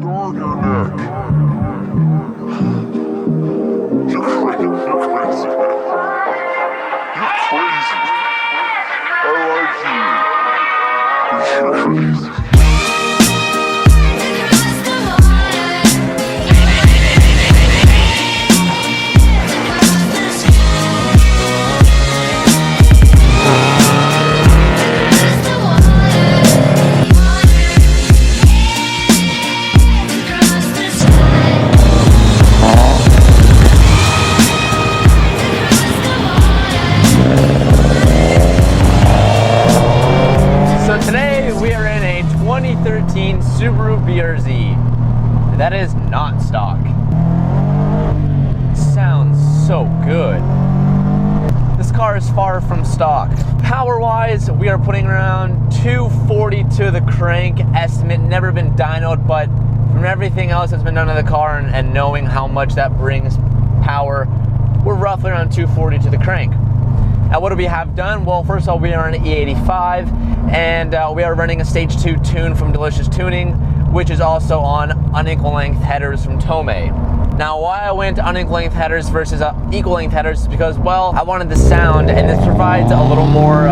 dog your neck. You're crazy, man. You're crazy. I like you. 'Cause you're crazy. Subaru BRZ. That is not stock. Sounds so good. This car is far from stock. Power-wise, we are putting around 240 to the crank estimate. Never been dynoed, but from everything else that's been done to the car and knowing how much that brings power, we're roughly around 240 to the crank. Now, what do we have done? Well, first of all, we are on an E85, and we are running a Stage 2 tune from Delicious Tuning, which is also on unequal length headers from Tomei. Now, why I went unequal length headers versus equal length headers is because, well, I wanted the sound, and this provides a little more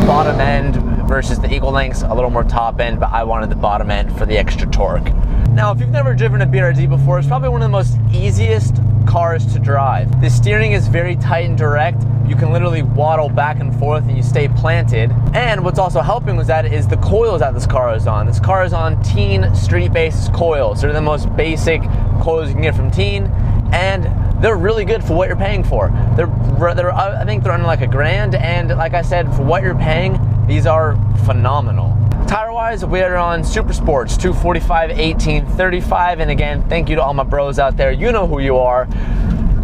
bottom end versus the equal lengths, a little more top end, but I wanted the bottom end for the extra torque. Now, if you've never driven a BRZ before, it's probably one of the most easiest cars to drive. The steering is very tight and direct. You can literally waddle back and forth and you stay planted. And what's also helping with that is the coils that this car is on. This car is on Teen street-based coils. They're the most basic coils you can get from Teen, and they're really good for what you're paying for. I think they're under like $1,000, and like I said, for what you're paying, these are phenomenal. Tire-wise, we are on Super Sports 245, 18, 35, and again, thank you to all my bros out there. You know who you are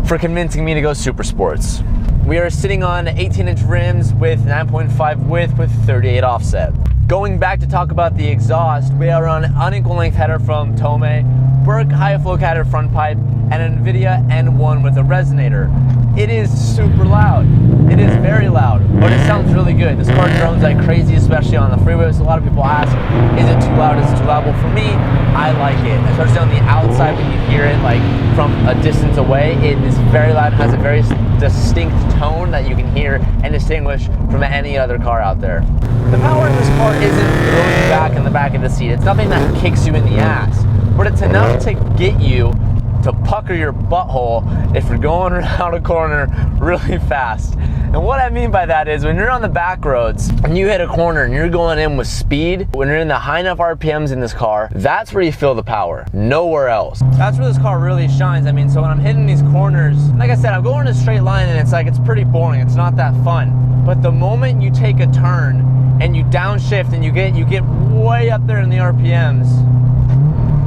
for convincing me to go Super Sports. We are sitting on 18-inch rims with 9.5 width with 38 offset. Going back to talk about the exhaust, we are on unequal length header from Tomei, Burke high flow catter front pipe, and an NVIDIA N1 with a resonator. It is super loud. It is very loud, but it sounds really good. This car drones like crazy, especially on the freeway. So a lot of people ask, is it too loud? Is it too loud? Well, for me, I like it, especially on the outside when you hear it like from a distance away. It is very loud, has a very distinct tone that you can hear and distinguish from any other car out there. The power in this car isn't throwing you back in the back of the seat. It's nothing that kicks you in the ass, but it's enough to get you to pucker your butthole if you're going around a corner really fast. And what I mean by that is when you're on the back roads and you hit a corner and you're going in with speed, when you're in the high enough RPMs in this car, that's where you feel the power, nowhere else. That's where this car really shines. I mean, so when I'm hitting these corners, like I said, I'm going in a straight line and it's pretty boring. It's not that fun. But the moment you take a turn and you downshift and you get way up there in the RPMs,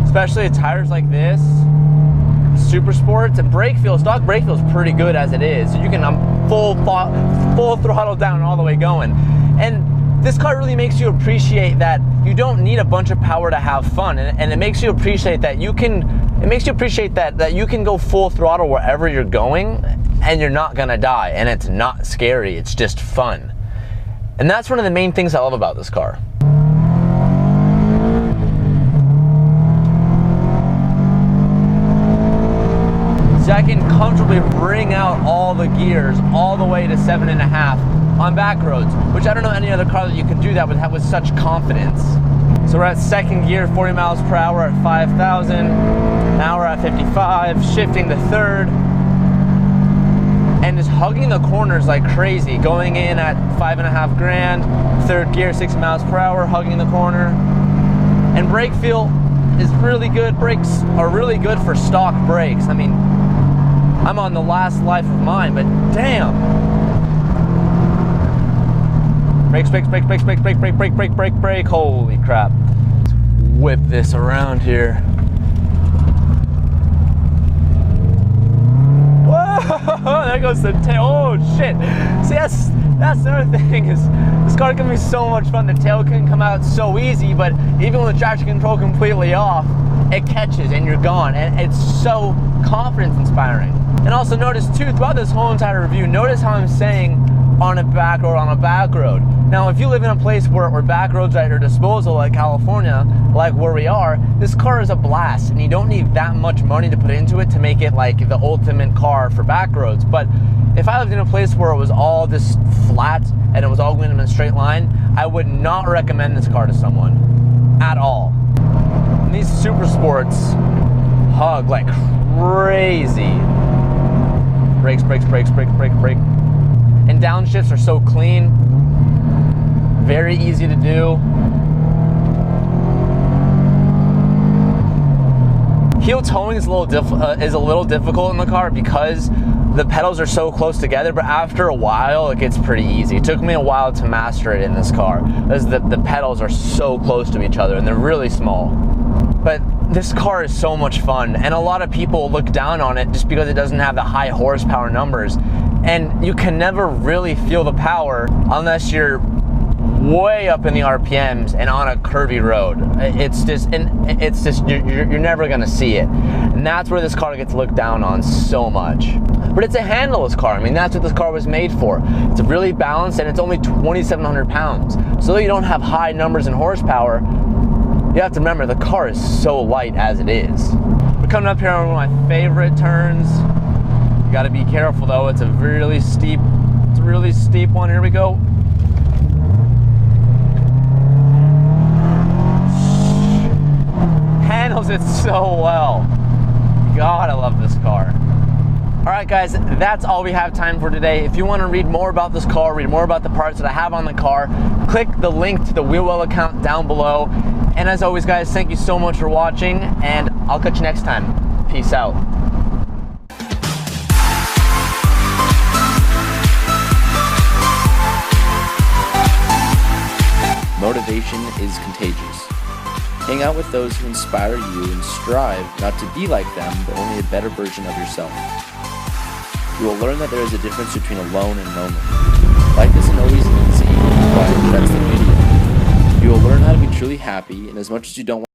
especially with tires like this, Super Sports, and stock brake feels pretty good as it is. So you can full throttle down all the way going. And this car really makes you appreciate that you don't need a bunch of power to have fun, and it makes you appreciate that you can. It makes you appreciate that you can go full throttle wherever you're going, and you're not gonna die, and it's not scary. It's just fun, and that's one of the main things I love about this car. I can comfortably bring out all the gears all the way to 7.5 on back roads, which I don't know any other car that you can do that with such confidence. So we're at second gear, 40 miles per hour at 5,000. Now we're at 55, shifting to third, and just hugging the corners like crazy. Going in at 5.5 grand, third gear, 60 miles per hour, hugging the corner. And brake feel is really good. Brakes are really good for stock brakes. I mean, I'm on the last life of mine, but damn. Brakes, brakes, brakes, brakes, brakes, brakes, brake, brake, brake, brake, brake. Holy crap. Let's whip this around here. Whoa, there goes the tail. Oh shit. See, that's the other thing is this car can be so much fun. The tail can come out so easy, but even with the traction control completely off, it catches and you're gone. And it's so confidence inspiring. And also notice too, throughout this whole entire review, notice how I'm saying on a back road. Now, if you live in a place where back roads are at your disposal, like California, like where we are, this car is a blast, and you don't need that much money to put into it to make it like the ultimate car for back roads. But if I lived in a place where it was all just flat and it was all going in a straight line, I would not recommend this car to someone at all. And these super sports hug like crazy. Brakes, brakes, brakes, brake, brake, brake. And downshifts are so clean, very easy to do. Heel towing is a little difficult in the car because the pedals are so close together, but after a while it gets pretty easy. It took me a while to master it in this car because the pedals are so close to each other and they're really small. But this car is so much fun, and a lot of people look down on it just because it doesn't have the high horsepower numbers, and you can never really feel the power unless you're way up in the RPMs and on a curvy road. You're never gonna see it, and that's where this car gets looked down on so much. But it's a handleless car. I mean, that's what this car was made for. It's really balanced, and it's only 2,700 pounds. So though you don't have high numbers in horsepower, you have to remember the car is so light as it is. We're coming up here on one of my favorite turns. You gotta be careful though, it's a really steep one. Here we go. Handles it so well. God, I love this car. All right, guys, that's all we have time for today. If you want to read more about this car, read more about the parts that I have on the car, click the link to the Wheelwell account down below. And as always, guys, thank you so much for watching, and I'll catch you next time. Peace out. Motivation is contagious. Hang out with those who inspire you and strive not to be like them, but only a better version of yourself. You will learn that there is a difference between alone and lonely. Life isn't always easy, but that's the beauty of it. You will learn how to be truly happy, and as much as you don't